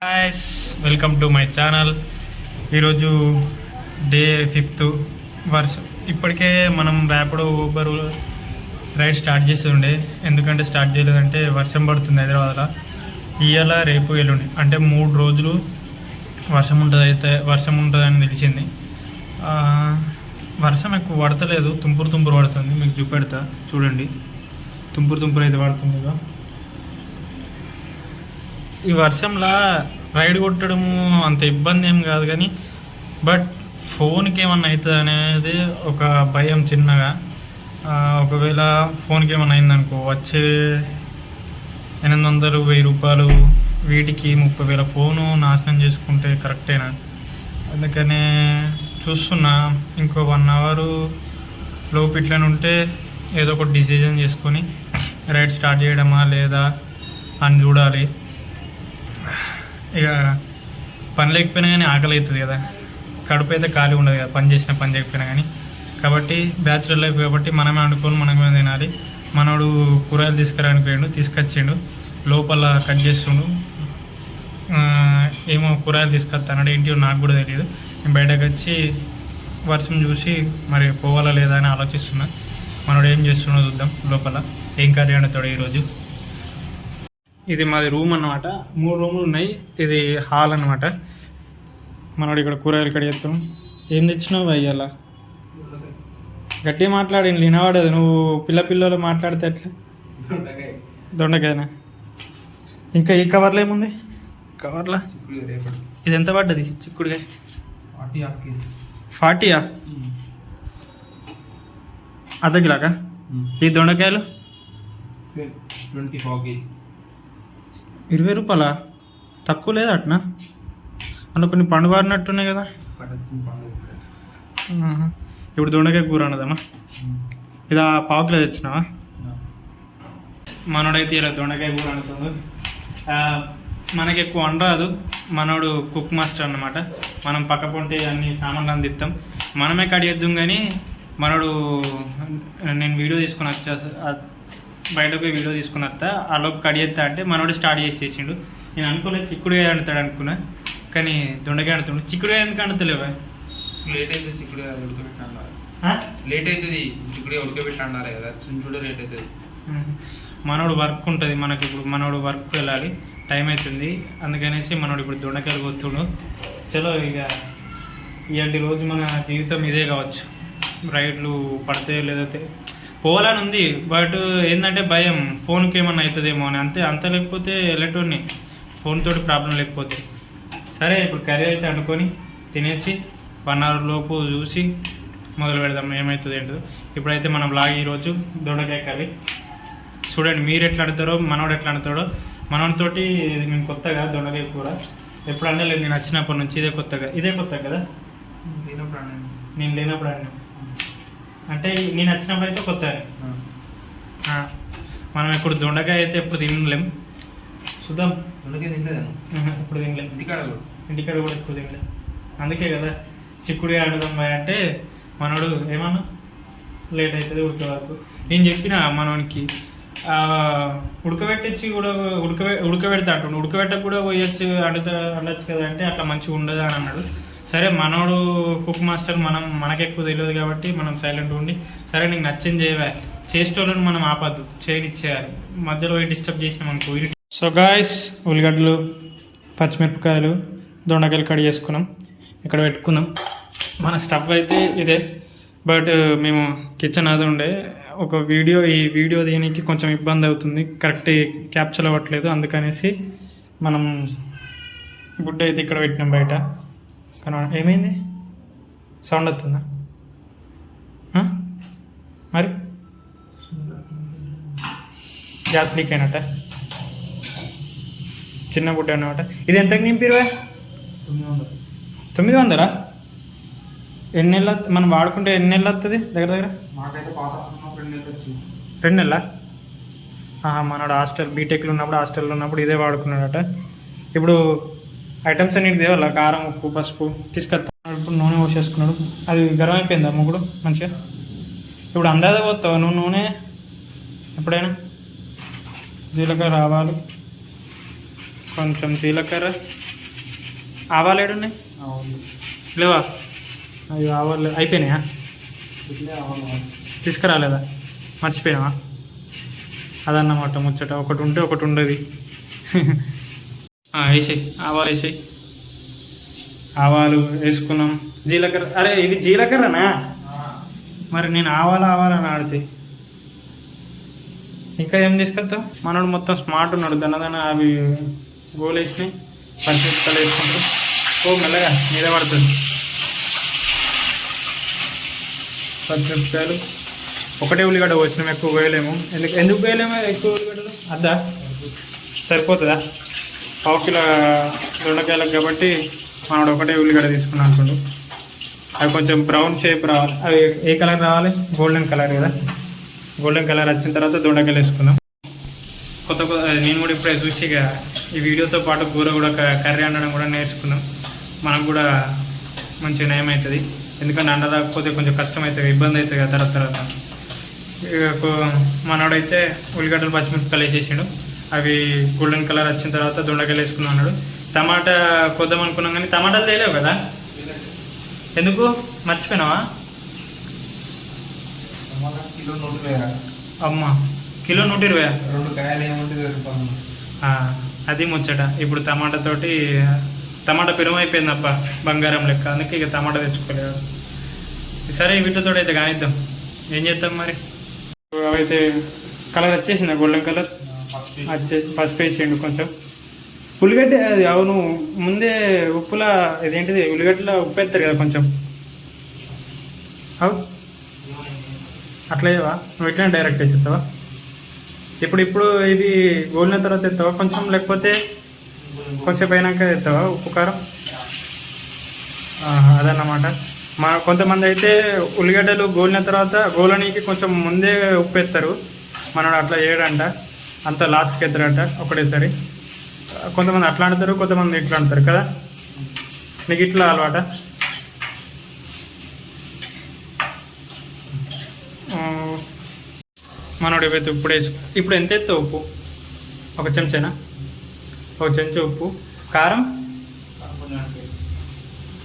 Guys welcome to my channel. ఈరోజు day 5th వర్షం. ఇప్పటికే మనం ర్యాపిడో ఊబర్ రైడ్ స్టార్ట్ చేసి ఉండే. ఎందుకంటే స్టార్ట్ చేయలేదంటే వర్షం పడుతుంది హైదరాబాద్లో. ఇవాళ రేపు ఎల్లుండి అంటే 3 రోజులు వర్షం ఉంటుందని తెలిసింది. వర్షం ఎక్కువ పడతలేదు, తుంపురు పడుతుంది. మీకు చూపెడతా చూడండి. తుంపురు అయితే పడుతుంది కదా. ఈ వర్షంలో రైడ్ కొట్టడము అంత ఇబ్బంది ఏం కాదు, కానీ బట్ ఫోన్కి ఏమన్నా అవుతుంది అనేది ఒక భయం చిన్నగా. ఒకవేళ ఫోన్కి ఏమన్నా అయిందనుకో వచ్చే 800 1000 రూపాయలు వీటికి 30,000 ఫోను నాశనం చేసుకుంటే కరెక్టేనా? అందుకనే చూస్తున్నా ఇంకో 1 అవర్ లోపు ఇట్లనే ఉంటే ఏదో ఒక డిసిజన్ చేసుకొని రైడ్ స్టార్ట్ చేయడమా లేదా అని చూడాలి. ఇక పని లేకపోయినా కానీ ఆకలి అవుతుంది కదా, కడుపు అయితే ఖాళీ ఉండదు కదా పని చేసినా పని చేయకపోయినా కానీ. కాబట్టి బ్యాచులర్ లైఫ్ కాబట్టి మనమే వండుకొని మనమే తినాలి. మనోడు కూరగాయలు తీసుకురానికి తీసుకొచ్చిండు, లోపల కట్ చేస్తుండు. ఏమో కూరగాయలు తీసుకొస్తాడు, ఏంటి నాకు కూడా తెలియదు. నేను బయటకు వచ్చి వర్షం చూసి మరి పోవాలా లేదా అని ఆలోచిస్తున్నా. మనోడు ఏం చేస్తుండో చూద్దాం. లోపల ఏం కర్రీ వండుతాడు ఈరోజు. ఇది మాది రూమ్ అన్నమాట. 3 రూములు ఉన్నాయి. ఇది హాల్ అన్నమాట. మనోడు ఇక్కడ కూరగాయలు కడిగేస్తాం. ఏం తెచ్చినావు అయ్యాల? గట్టిగా మాట్లాడి వినవాడదు. నువ్వు పిల్లలు మాట్లాడితే ఎట్లా? దొండకాయనా? ఇంకా ఈ కవర్లో ఏముంది? కవర్లో ఇది ఎంత పడ్డది చిక్కుడుకాయ? 40యా? అర్ధ కిలోకా? ఈ దొండకాయలు 20 రూపాయలా? తక్కువ లేదా అట్నా? అందులో కొన్ని పండు బారినట్టున్నాయి కదా. ఇప్పుడు దొండకాయ కూర అన్నదమ్మా. ఇది 1/4 కిలో తెచ్చినావా? మనోడైతే ఇలా దొండకాయ కూర అనుతుంది. మనకి ఎక్కువ వండరాదు. మనోడు కుక్ మాస్టర్ అన్నమాట. మనం పక్క పొంటే అన్ని సామాన్లు అందిస్తాం, మనమే కడిగేద్దాం. కానీ మనోడు నేను వీడియో తీసుకుని వచ్చా, బయటకు పోయి వీడియో తీసుకుని వస్తా, ఆలోపు కడిగేస్తా అంటే మనోడు స్టార్ట్ చేసేసిండు. నేను అనుకోలేదు చిక్కుడుగా అంటాడు అనుకున్నా, కానీ దొండకాయ అంటుండు. చిక్కుడుగా ఎందుకు అంటలేవా? లేట్ అయితే చిక్కుడుగా ఉడకబెట్టినా లేట్ అవుతుంది. చిక్కుడుగా ఉడకబెట్టినా కదా, చుంచుడు లేట్ అవుతుంది. మనోడు వర్క్ ఉంటుంది మనకి. ఇప్పుడు మనోడు వర్క్ వెళ్ళాలి, టైం అవుతుంది. అందుకనేసి మనోడు ఇప్పుడు దొండకాయలు కొత్తుడు. చలో ఇక ఇలాంటి రోజు మన జీవితం ఇదే కావచ్చు. రైడ్లు పడితే లేదైతే పోవాలని ఉంది, బట్ ఏంటంటే భయం ఫోన్కి ఏమన్నా అవుతుందేమో అని. అంత లేకపోతే వెళ్ళేటోని ఫోన్ తోటి ప్రాబ్లం లేకపోతే. సరే ఇప్పుడు కర్రీ అయితే అనుకొని తినేసి 1 అవర్ లోపు చూసి మొదలు పెడదాం ఏమవుతుంది ఏంటో. ఇప్పుడైతే మన బ్లాగ్ ఈరోజు దొండకాయ కర్రీ. చూడండి మీరు ఎట్లా ఆడతారో, మనోడు ఎట్లా ఆడతాడో. మనోడితోటి మేము కొత్తగా దొండకాయ కూర ఎప్పుడు అనలేదు. నేను వచ్చినప్పటి నుంచి ఇదే కొత్త కదా. నేను లేనప్పుడు అన్నా అంటే నేను వచ్చినప్పుడు అయితే కొత్త. మనం ఇప్పుడు దొండకాయ అయితే ఎప్పుడు తినలేం. చూద్దాం. దొండకాయ తినలేదు ఇప్పుడు తినలేం. ఇంటికాడ కూడా ఎక్కువ తినలేం. అందుకే కదా చిక్కుడుగా ఆడుదాం అంటే మనోడు ఏమన్నా లేట్ అవుతుంది ఉడికే వరకు. నేను చెప్పిన మనోనికి ఉడకబెట్టచ్చు కూడా ఉడకబెడతా అంటుండు. ఉడకబెట్టకు కూడా పోయొచ్చు అండొచ్చు కదా అంటే అట్లా మంచిగా ఉండదు అని అన్నాడు. సరే మనోడు కుక్ మాస్టర్, మనకు ఎక్కువ తెలియదు కాబట్టి మనం సైలెంట్ ఉండి సరే నీకు నచ్చింది చేసేటోళ్ళని మనం ఆపద్దు, చేయనిచ్చేయాలి. మధ్యలో డిస్టర్బ్ చేసినాం అనుకో. సో గాయ్స్, ఉల్లిగడ్డలు, పచ్చిమిరపకాయలు, దొండకాయలు కట్ చేసుకున్నాం. ఇక్కడ పెట్టుకున్నాం. మన స్టవ్ అయితే ఇదే, బట్ మేము కిచెన్ అది ఉండే ఈ వీడియో దీనికి కొంచెం ఇబ్బంది అవుతుంది, కరెక్ట్ క్యాప్చర్ అవ్వట్లేదు. అందుకనేసి మనం గుడ్డ అయితే ఇక్కడ పెట్టినాం బయట. ఏమైంది? సౌండ్ వస్తుందా? మరి గ్యాస్ లీక్ అయినట్ట, చిన్న గుడ్డ అన్నమాట. ఇది ఎంతకు నింపిరువా? 900. ఎన్ని నెలలు మనం వాడుకుంటే ఎన్ని నెలలు వస్తుంది దగ్గర? మాకైతే పాత 2 నెలల. మనోడు బీటెక్లో ఉన్నప్పుడు ఇదే వాడుకున్నాడట. ఇప్పుడు ఐటమ్స్ అన్నిటికి తేవాలా, కారం, ఉప్పు, పసుపు తీసుకొస్తాను. ఇప్పుడు నూనె పోసేసుకున్నాడు. అది గరం అయిపోయిందా ముగ్గుడు మంచిగా? ఇప్పుడు అందాజ పోతావు నువ్వు నూనె ఎప్పుడైనా? జీలకర్ర, ఆవాలు, కొంచెం జీలకర్ర, ఆవాలు ఏడున్నాయి లేవా? అవి ఆవాలు అయిపోయినాయా? తీసుకురాలేదా? మర్చిపోయినావా? అదన్నమాట ముచ్చట. ఒకటి ఉంటే ఒకటి ఉండదు. వేసాయి ఆవాలు, వేసాయి ఆవాలు వేసుకున్నాం. జీలకర్ర, అరే ఇవి జీలకర్రనా? మరి నేను ఆవాలని ఆడితే ఇంకా ఏం తీసుకెళ్తావు? మనోడు మొత్తం స్మార్ట్ ఉన్నాడు. దన్నదన్న అవి గోలు వేసినాయి. పచ్చిమిరపకాయలు వేసుకుంటారు. ఓ మెల్లగా మీద పడుతుంది. పచ్చిమిరపకాయలు ఒకటే ఉల్లిగడ్డ వచ్చినాం, ఎక్కువ వేయలేము. ఎందుకు వేయలేము ఎక్కువ ఉల్లిగడ్డలు? అద్దా సరిపోతుందా? 1 కిలో దొండకాయలకు కాబట్టి మనోడు ఒకటే ఉల్లిగడ్డ తీసుకున్నాం అనుకోండి. అవి కొంచెం బ్రౌన్ షేప్ రావాలి. అవి ఏ కలర్ రావాలి? గోల్డెన్ కలర్ కదా. గోల్డెన్ కలర్ వచ్చిన తర్వాత దొండకాయలు వేసుకుందాం. కొత్త నేను కూడా ఇప్పుడే చూసి ఇక ఈ వీడియోతో పాటు కూర కూడా కర్రీ వండడం కూడా నేర్చుకుందాం. మనకు కూడా మంచి నయం అవుతుంది. ఎందుకంటే అండదాకపోతే కొంచెం కష్టం అవుతుంది, ఇబ్బంది అవుతుంది కదా తర్వాత. మనోడైతే ఉల్లిగడ్డలు పచ్చిమిరపకాయలు వేసేసాడు. అవి గోల్డెన్ కలర్ వచ్చిన తర్వాత దొండకాయలు వేసుకున్నాం అన్నాడు. టమాటా కొద్దాం అనుకున్నాం కానీ టమాటాలు తేలేవు కదా. ఎందుకు మర్చిపోయినావా? అమ్మ కిలో 120. 2 కాయలు ఏముంటుంది? అది ముచ్చట. ఇప్పుడు టమాటా పిరమైపోయింది అప్ప, బంగారం లెక్క. అందుకే ఇక టమాటా తెచ్చుకోలేదు. సరే వీటితో అయితే కానిద్దాం. ఏం చేద్దాం మరి? అవైతే కలర్ వచ్చేసింది, గోల్డెన్ కలర్ వచ్చేసి పసుపు వేసేయండి కొంచెం. ఉల్లిగడ్డ అది అవును, ముందే ఉప్పులా ఇదేంటిది ఉల్లిగడ్డలో ఉప్పు వేస్తారు కదా కొంచెం. అవు అట్లా ఇవా? నువ్వు ఇట్లా డైరెక్ట్ వేసేస్తావా? ఇప్పుడు ఇది గోలిన తర్వాత ఎత్తావా కొంచెం, లేకపోతే కొంచెం అయినాక ఎత్తావా ఉప్పు కారం? అదన్నమాట. కొంతమంది అయితే ఉల్లిగడ్డలు గోలిన తర్వాత గోలనీకి కొంచెం ముందే ఉప్పు ఎత్తారు. మనోడు అట్లా చేయడంట, అంత లాస్ట్కి ఎత్తారంట ఒకటేసారి. కొంతమంది అట్లా ఆడతారు, కొంతమంది ఇట్లా ఆడతారు కదా. నీకు ఇట్లా అలవాట? మనోడు ఇవైతే ఉప్పు ఇప్పుడు ఎంత ఎత్తావు ఉప్పు? 1 చెంచానా? 1 చెంచా ఉప్పు. కారం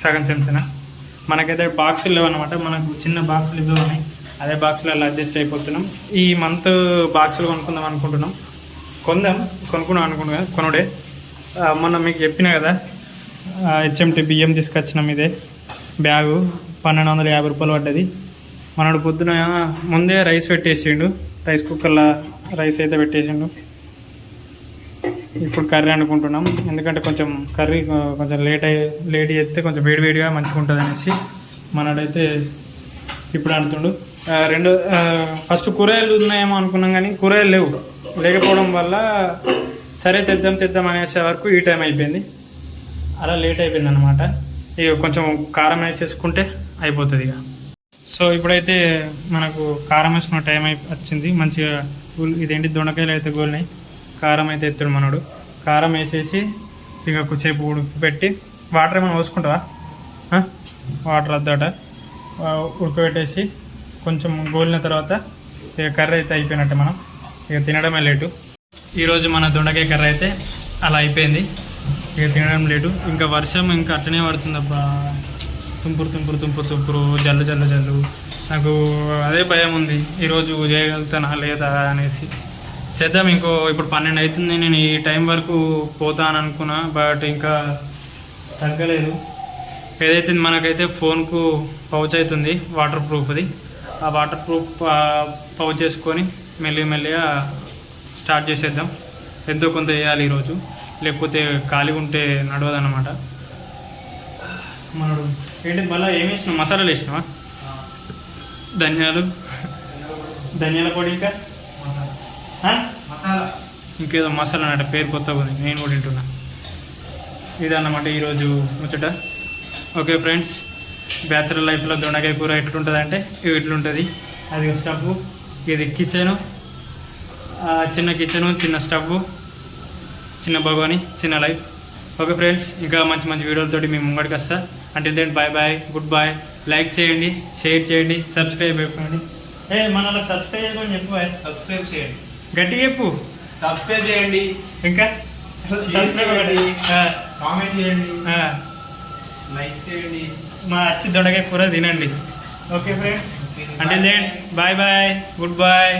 సగం చెంచానా? మనకైతే బాక్సులు లేవన్నమాట. మనకు చిన్న బాక్సులు ఇవి ఉన్నాయి. అదే బాక్సులలో అడ్జస్ట్ అయిపోతున్నాం. ఈ మంత్ బాక్సులు కొనుక్కుందాం అనుకుంటున్నాం. కొనుక్కున్నాం అనుకుంటున్నా. కొనుడే మొన్న మీకు చెప్పిన కదా, హెచ్ఎంటీ బియ్యం తీసుకొచ్చినాం. ఇదే బ్యాగు 1250 రూపాయలు పడ్డది. మనోడు పొద్దున ముందే రైస్ పెట్టేసిండు, రైస్ కుక్కర్లో రైస్ అయితే పెట్టేసిండు. ఇప్పుడు కర్రీ అనుకుంటున్నాం. ఎందుకంటే కొంచెం కర్రీ కొంచెం లేట్ చేస్తే కొంచెం వేడివేడిగా మంచిగా ఉంటుంది అనేసి మనోడైతే ఇప్పుడు అంటుండు. ఫస్ట్ కూరగాయలు ఉన్నాయేమో అనుకున్నాం కానీ కూరగాయలు లేకపోవడం వల్ల సరే తెద్దాం అనేసే వరకు ఈ టైం అయిపోయింది. అలా లేట్ అయిపోయింది అనమాట. ఇక కొంచెం కారం వేసేసుకుంటే అయిపోతుంది ఇక. సో ఇప్పుడైతే మనకు కారం వేసుకున్న టైం వచ్చింది. మంచిగా ఇదేంటి దొండకాయలు అయితే గోలినాయి. కారం అయితే ఎత్తాడు మనోడు. కారం వేసేసి ఇక కొద్దిసేపు ఉడకపెట్టి వాటర్ ఏమైనా పోసుకుంటావా? వాటర్ వద్దట. ఉడకబెట్టేసి కొంచెం గోలిన తర్వాత ఇక కర్రీ అయితే అయిపోయినట్టే. మనం ఇక తినడమే లేటు. ఈరోజు మన దొండకాయ కర్రీ అయితే అలా అయిపోయింది. ఇక తినడం లేటు. ఇంకా వర్షం ఇంకా అట్టనే పడుతుందబ్బా. తుంపురు జల్లు. నాకు అదే భయం ఉంది, ఈరోజు చేయగలుగుతానా లేదా అనేసి. చేద్దాం. ఇప్పుడు 12 అవుతుంది. నేను ఈ టైం వరకు పోతాను అనుకున్నా, బట్ ఇంకా తగ్గలేదు. ఏదైతే మనకైతే ఫోన్కు పౌచ్ అవుతుంది వాటర్ ప్రూఫ్ది. ఆ వాటర్ ప్రూఫ్ పౌచ్ చేసుకొని మెల్లిగా స్టార్ట్ చేసేద్దాం. ఎంతో కొంత వేయాలి ఈరోజు, లేకపోతే ఖాళీ ఉంటే నడవదన్నమాట. మనడు ఏంటి మళ్ళీ ఏమి వేసినావు? మసాలాలు వేసినావా? ధనియాల పొడి, ఇంకా ఇంకేదో మసాలా అన్నట్టు పేరు కొత్తగా ఉంది, నేను కూడా తింటున్నా. ఇదన్నమాట ఈరోజు ముచ్చట. ఓకే ఫ్రెండ్స్, బ్యాచులర్ లైఫ్లో దొండకాయ కూర ఎట్లుంటుంది అంటే ఇట్లుంటుంది. అది స్టవ్, ఇది కిచెను, చిన్న కిచెను, చిన్న స్టవ్, చిన్న భగవాని, చిన్న లైఫ్. ఓకే ఫ్రెండ్స్, ఇంకా మంచి వీడియోలతోటి మేము ముంగడికి వస్తా. అంటే then bye, good bye. Like చేయండి, షేర్ చేయండి, సబ్స్క్రైబ్ అయిపోయింది. మనకు సబ్స్క్రైబ్ చేయమని చెప్పు. సబ్స్క్రైబ్ చేయండి, గట్టిగా చెప్పు. సబ్స్క్రైబ్ చేయండి. ఇంకా సబ్స్క్రైబ్ ఒకటి. కామెంట్ చేయండి, ఆ, లైక్ చేయండి. మా అచ్చి దొండకాయ కూర తినండి. ఓకే ఫ్రెండ్స్, అంటే బాయ్ బాయ్, గుడ్ బాయ్.